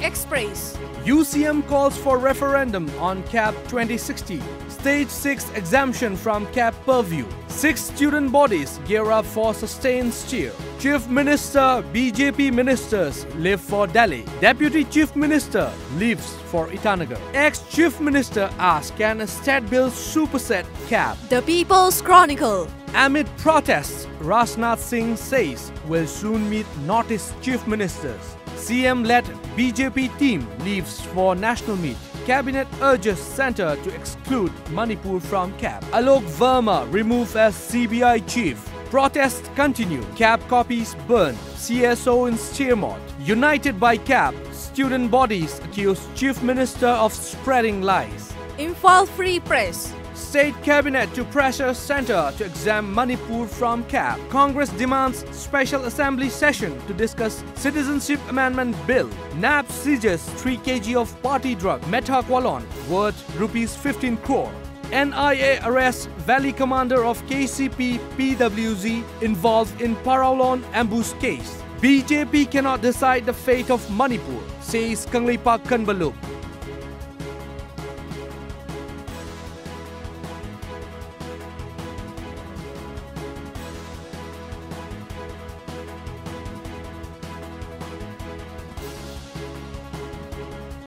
Express. UCM calls for referendum on CAP 2060. Stage 6 exemption from CAP purview. 6 student bodies gear up for sustained steer. Chief Minister, BJP ministers leave for Delhi. Deputy Chief Minister leaves for Itanagar. Ex-Chief Minister asks, can a state bill supersede CAP? The People's Chronicle. Amid protests, Rajnath Singh says will soon meet Northeast Chief Ministers. CM-led BJP team leaves for national meet. Cabinet urges centre to exclude Manipur from CAP. Alok Verma removed as CBI chief. Protests continue. CAP copies burned. CSO in Steermont. United by CAP, student bodies accuse Chief Minister of spreading lies. Imphal Free Press. State Cabinet to pressure centre to exempt Manipur from CAP. Congress demands special assembly session to discuss Citizenship Amendment Bill. NAB seizes 3 kg of party drug methaqualone worth Rs 15 crore. NIA arrests Valley commander of KCP PWZ involved in Paraulon ambush case. BJP cannot decide the fate of Manipur, says Kanglipak Kanbaluk.